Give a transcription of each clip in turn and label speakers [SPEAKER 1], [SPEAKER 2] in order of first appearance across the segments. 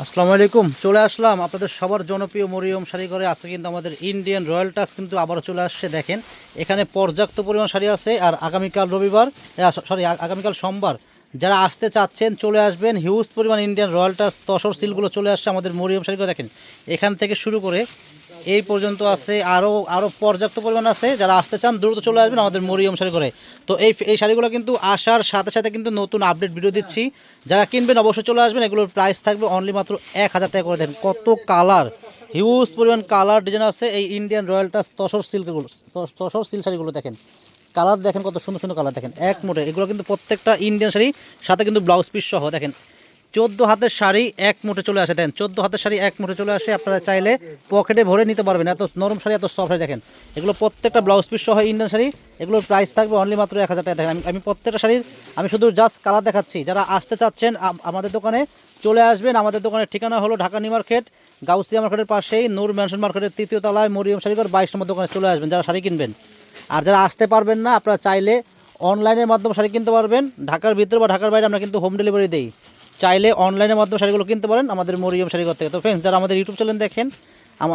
[SPEAKER 1] আসসালামু আলাইকুম। চলে আসলাম আপনাদের সবার জনপ্রিয় মরিয়ম শাড়ি ঘরে। আজকে কিন্তু আমাদের ইন্ডিয়ান রয়্যাল টাচ কিন্তু আবারও চলে আসছে। দেখেন এখানে পর্যাপ্ত পরিমাণ শাড়ি আছে। আর আগামীকাল রবিবার, আগামীকাল সোমবার যারা আসতে চাচ্ছেন চলে আসবেন। হিউজ পরিমাণ ইন্ডিয়ান রয়্যাল টাচ তসর সিলগুলো চলে আসছে আমাদের মরিয়ম শাড়ি ঘরে। দেখেন এখান থেকে শুরু করে এই পর্যন্ত আছে, আরও পর্যাপ্ত পরিমাণ আছে। যারা আসতে চান দ্রুত চলে আসবেন আমাদের মরিয়ম শাড়ি ঘরে। তো এই শাড়িগুলো কিন্তু আসার সাথে সাথে কিন্তু নতুন আপডেট ভিডিও দিচ্ছি। যারা কিনবেন অবশ্যই চলে আসবেন। এগুলোর প্রাইস থাকবে অনলি মাত্র 1000 টাকা করে। দেন কত কালার, হিউজ পরিমাণ কালার ডিজাইন আছে এই ইন্ডিয়ান রয়্যাল টাচ তসর সিল্কগুলো, তসর সিল্ক শাড়িগুলো। দেখেন কালার, দেখেন কত সুন্দর সুন্দর কালার। দেখেন এক মোটে এগুলো কিন্তু প্রত্যেকটা ইন্ডিয়ান শাড়ি, সাথে কিন্তু ব্লাউজ পিস সহ। দেখেন 14 হাতের শাড়ি এক মুঠে চলে আসে। দেন 14 হাতের শাড়ি এক মুঠে চলে আসে। আপনারা চাইলে পকেটে ভরে নিতে পারবেন। এত নরম শাড়ি, এত সফট শাড়ি। দেখেন এগুলো প্রত্যেকটা ব্লাউজ পিস সহ ইন্ডিয়ান শাড়ি। এগুলোর প্রাইস থাকবে অনলি মাত্র 1000 টাকা। দেখেন আমি প্রত্যেকটা শাড়ির আমি শুধু জাস্ট কালার দেখাচ্ছি। যারা আসতে চাচ্ছেন আমাদের দোকানে চলে আসবেন। আমাদের দোকানের ঠিকানা হলো ঢাকা নিউ মার্কেট, গাউসিয়া মার্কেটের পাশেই নূর ম্যানশন মার্কেটের 3য় তলায় মরিয়ম শাড়িঘর 22 নম্বর দোকানে চলে আসবেন যারা শাড়ি কিনবেন। আর যারা আসতে পারবেন না, আপনারা চাইলে অনলাইনের মাধ্যমে শাড়ি কিনতে পারবেন। ঢাকার ভিতরে বা ঢাকার বাইরে আমরা কিন্তু হোম ডেলিভারি দিই। চাইলে অনলাইনের মাধ্যমে শাড়িগুলো কিনতে পারেন আমাদের মরিয়ম শাড়িঘর থেকে। তো ফ্রেন্ডস, যারা আমাদের ইউটিউব চ্যানেল দেখেন,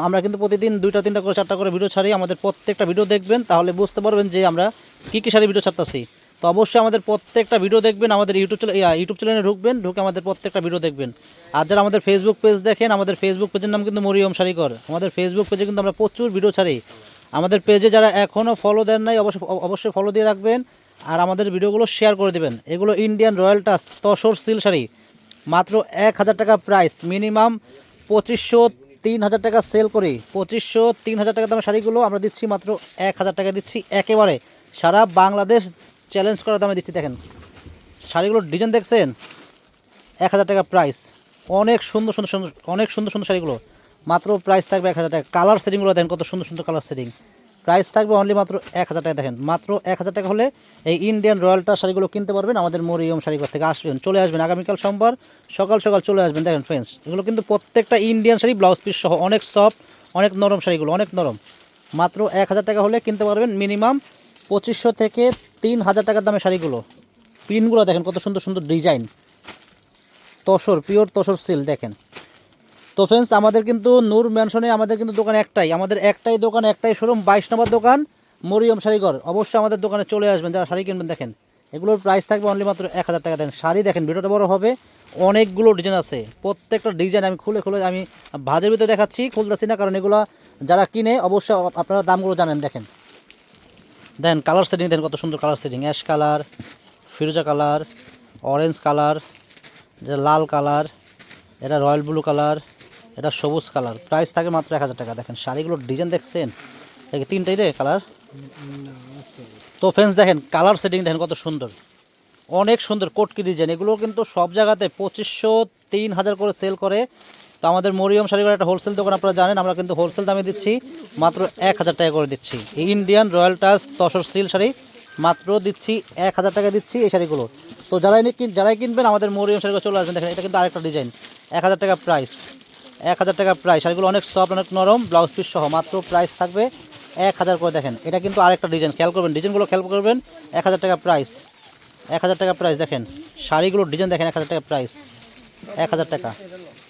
[SPEAKER 1] আমরা কিন্তু প্রতিদিন 2টা 3টা করে 4টা করে ভিডিও ছাড়ি। আমাদের প্রত্যেকটা ভিডিও দেখবেন, তাহলে বুঝতে পারবেন যে আমরা কী শাড়ি ভিডিও ছাড়তেছি। তো অবশ্যই আমাদের প্রত্যেকটা ভিডিও দেখবেন। আমাদের ইউটিউব চ্যানেলে ঢুকবেন, ঢুকে আমাদের প্রত্যেকটা ভিডিও দেখবেন। আর যারা আমাদের ফেসবুক পেজ দেখেন, আমাদের ফেসবুক পেজের নাম কিন্তু মরিয়ম শাড়িঘর। আমাদের ফেসবুক পেজে কিন্তু আমরা প্রচুর ভিডিও ছাড়ি। আমাদের পেজে যারা এখনও ফলো দেন নাই, অবশ্যই ফলো দিয়ে রাখবেন। আর আমাদের ভিডিওগুলো শেয়ার করে দেবেন। এগুলো Indian royal touch tussar silk sari, মাত্র 1000 টাকা প্রাইস। মিনিমাম 2500-3000 টাকা সেল করি। 2500-3000 টাকা দামের শাড়িগুলো আমরা দিচ্ছি মাত্র 1000 টাকা দিচ্ছি। একেবারে সারা বাংলাদেশ চ্যালেঞ্জ করার দামে দিচ্ছি। দেখেন শাড়িগুলোর ডিজাইন দেখছেন, 1000 টাকা প্রাইস। অনেক সুন্দর সুন্দর সুন্দর, অনেক সুন্দর সুন্দর শাড়িগুলো। মাত্র প্রাইস থাকবে 1000 টাকা। কালার সেটিংগুলো দেখেন কত সুন্দর সুন্দর কালার সেটিং। প্রাইস থাকবে অনলি মাত্র 1000 টাকা। দেখেন মাত্র 1000 টাকা হলে এই ইন্ডিয়ান রয়্যালটা শাড়িগুলো কিনতে পারবেন আমাদের মরিয়ম শাড়িঘর থেকে। আসবেন, চলে আসবেন আগামীকাল সোমবার সকাল সকাল চলে আসবেন। দেখেন ফ্রেন্ডস, এগুলো কিন্তু প্রত্যেকটা ইন্ডিয়ান শাড়ি ব্লাউজ পিস সহ, অনেক সফট, অনেক নরম শাড়িগুলো, অনেক নরম। মাত্র 1000 টাকা হলে কিনতে পারবেন। মিনিমাম 2500 থেকে 3000 টাকার দামে শাড়িগুলো। প্রিন্টগুলো দেখেন কত সুন্দর সুন্দর design, tussar, pure tussar seal. দেখেন তো ফ্রেন্ডস, আমাদের কিন্তু নূর ম্যানশনে আমাদের কিন্তু দোকান একটাই, আমাদের একটাই দোকান, একটাই শোরুম, 22 নম্বর দোকান মরিয়ম শাড়িঘর। অবশ্যই আমাদের দোকানে চলে আসবেন যারা শাড়ি কিনবেন। দেখেন এগুলোর প্রাইস থাকবে অনলি মাত্র 1000 টাকা। দেন শাড়ি দেখেন, ভিডিওটা বড় হবে, অনেকগুলো ডিজাইন আছে। প্রত্যেকটা ডিজাইন আমি খুলে খুলে আমি ভাজের ভিতরে দেখাচ্ছি, খুলতেছি না, কারণ এগুলো যারা কিনে অবশ্যই আপনারা দামগুলো জানেন। দেখেন দেন কালার সেটিং, দেন কত সুন্দর কালার সেটিং। অ্যাশ কালার, ফিরোজা কালার, অরেঞ্জ কালার, এটা লাল কালার, এটা রয়্যাল ব্লু কালার, এটা সবুজ কালার। প্রাইস থাকে মাত্র 1000 টাকা। দেখেন শাড়িগুলোর ডিজাইন দেখছেন, দেখে 3টাই রে কালার। তো ফ্রেন্ডস দেখেন কালার সেটিং দেখেন কত সুন্দর, অনেক সুন্দর কোটকি ডিজাইন। এগুলো কিন্তু সব জায়গাতে 2500-3000 করে সেল করে। তো আমাদের মরিয়ম শাড়িঘর একটা হোলসেল দোকান, আপনারা জানেন। আমরা কিন্তু হোলসেল দামে দিচ্ছি, মাত্র 1000 টাকা করে দিচ্ছি। এই Indian royal touch tussar seal sari মাত্র দিচ্ছি 1000 টাকা দিচ্ছি এই শাড়িগুলো। তো যারাই কিনবেন আমাদের মরিয়ম শাড়িঘর চলে আসবেন। দেখেন এটা কিন্তু আরেকটা ডিজাইন, 1000 টাকা প্রাইস। 1000 টাকা প্রাইস। শাড়িগুলো অনেক সফট, অনেক নরম, ব্লাউজ পিস সহ। মাত্র প্রাইস থাকবে 1000 করে। দেখেন এটা কিন্তু আরেকটা ডিজাইন, খেয়াল করবেন, ডিজাইনগুলো খেয়াল করবেন। 1000 টাকা প্রাইস, 1000 টাকা প্রাইস। দেখেন শাড়িগুলোর ডিজাইন দেখেন, 1000 টাকা প্রাইস, 1000 টাকা।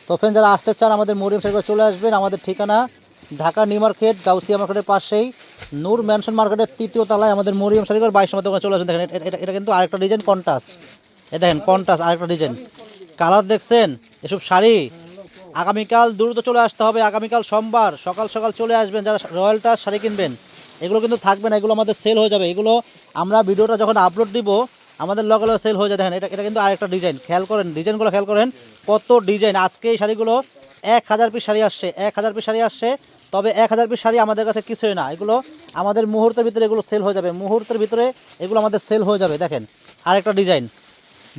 [SPEAKER 1] তো ফ্রেন্ড, যারা আসতে চান আমাদের মরিয়ম শাড়িঘর চলে আসবেন। আমাদের ঠিকানা ঢাকা নিউ মার্কেট, গাউসিয়া মার্কেটের পাশেই নূর ম্যানশন মার্কেটের 3য় তলায় আমাদের মরিয়ম শাড়িঘর 22 নম্বর দোকানে চলে আসবেন। দেখেন এটা কিন্তু আরেকটা ডিজাইন কন্ট্রাস্ট। দেখেন কন্ট্রাস্ট আরেকটা ডিজাইন, কালার দেখছেন। এসব শাড়ি আগামীকাল দ্রুত চলে আসতে হবে। আগামীকাল সোমবার সকাল সকাল চলে আসবেন যারা রয়্যাল টাচ শাড়ি কিনবেন। এগুলো কিন্তু থাকবে না, এগুলো আমাদের সেল হয়ে যাবে। এগুলো আমরা ভিডিওটা যখন আপলোড দিব আমাদের লগে লগে সেল হয়ে যায়। দেখেন এটা কিন্তু আরেকটা ডিজাইন, খেয়াল করেন ডিজাইনগুলো, খেয়াল করেন কত ডিজাইন। আজকে এই শাড়িগুলো 1000 পিস শাড়ি আসছে, 1000 পিস শাড়ি আসছে। তবে 1000 পিস শাড়ি আমাদের কাছে কিছুই না, এগুলো আমাদের মুহূর্তের ভিতরে এগুলো সেল হয়ে যাবে। মুহূর্তের ভিতরে এগুলো আমাদের সেল হয়ে যাবে। দেখেন আরেকটা ডিজাইন,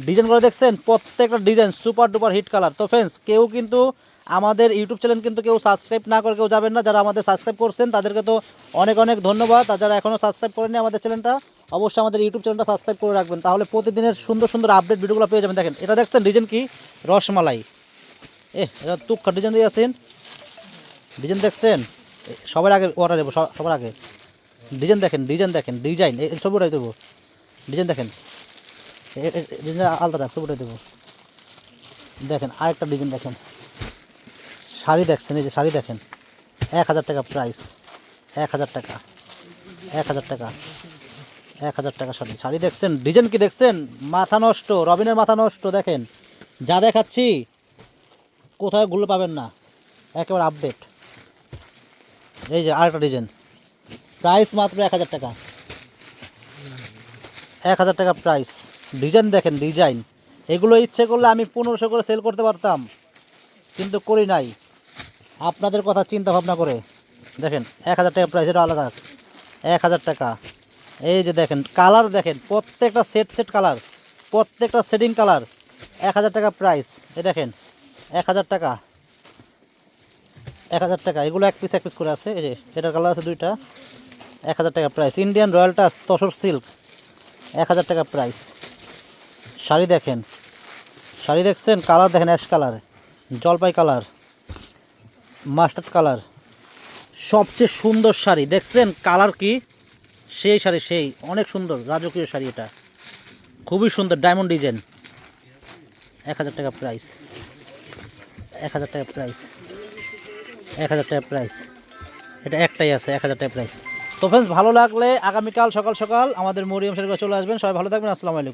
[SPEAKER 1] ডিজাইনগুলো দেখছেন, প্রত্যেকটা design super duper hit colour. তো ফ্রেন্ডস, কেউ কিন্তু আমাদের ইউটিউব চ্যানেল কিন্তু কেউ সাবস্ক্রাইব না করে কেউ যাবেন না। যারা আমাদের সাবস্ক্রাইব করছেন তাদেরকে তো অনেক অনেক ধন্যবাদ। আর যারা এখনও সাবস্ক্রাইব করেনি আমাদের চ্যানেলটা, অবশ্যই আমাদের ইউটিউব চ্যানেলটা সাবস্ক্রাইব করে রাখবেন, তাহলে প্রতিদিনের সুন্দর সুন্দর আপডেট ভিডিওগুলো পেয়ে যাবেন। দেখেন এটা দেখছেন ডিজাইন কি, রসমালাই। এটা তুক্কা ডিজাইন দিয়ে আছেন, ডিজাইন দেখছেন। সবার আগে অর্ডার দেবো, সবার আগে ডিজাইন দেখেন, ডিজাইন দেখেন, ডিজাইন ছবিটাই দেবো। ডিজাইন দেখেন, ডিজাইন আলাদা ছবিটাই দেবো। দেখেন আরেকটা ডিজাইন দেখেন, শাড়ি দেখছেন, এই যে শাড়ি দেখেন, 1000 টাকা প্রাইস, 1000 টাকা, 1000 টাকা, 1000 টাকা শাড়ি। শাড়ি দেখছেন, ডিজাইন কি দেখছেন, মাথা নষ্ট, রবিনের মাথা নষ্ট। দেখেন যা দেখাচ্ছি কোথাও গুলো পাবেন না, একেবারে আপডেট। এই যে আরেকটা ডিজাইন, প্রাইস মাত্র 1000 টাকা, 1000 টাকা প্রাইস। ডিজাইন দেখেন, ডিজাইন এগুলো ইচ্ছে করলে আমি 1500 করে সেল করতে পারতাম, কিন্তু করি নাই, আপনাদের কথা চিন্তা ভাবনা করে। দেখেন 1000 টাকা প্রাইস, এটা আলাদা 1000 টাকা। এই যে দেখেন কালার দেখেন, প্রত্যেকটা সেট সেট কালার, প্রত্যেকটা সেটিং কালার, 1000 টাকা প্রাইস। এই দেখেন 1000 টাকা, 1000 টাকা। এগুলো এক পিস করে আছে, এই যে এটার কালার আছে দুইটা, 1000 টাকা price. Indian royal touch tussar silk, 1000 টাকা প্রাইস। শাড়ি দেখেন, শাড়ি দেখছেন, কালার দেখেন, অ্যাশ কালার, জলপাই কালার, মাস্টার্ড কালার, সবচেয়ে সুন্দর শাড়ি দেখছেন, কালার কি সেই শাড়ি, সেই অনেক সুন্দর রাজকীয় শাড়ি, এটা খুবই সুন্দর, ডায়মন্ড ডিজাইন, 1000 টাকা প্রাইস, 1000 টাকা প্রাইস, 1000 টাকা প্রাইস। এটা একটাই আছে, 1000 টাকা প্রাইস। তো ফ্রেন্ডস, ভালো লাগলে আগামীকাল সকাল সকাল আমাদের মরিয়ম শাড়ি চলে আসবেন। সবাই ভালো থাকবেন, আসসালামু আলাইকুম।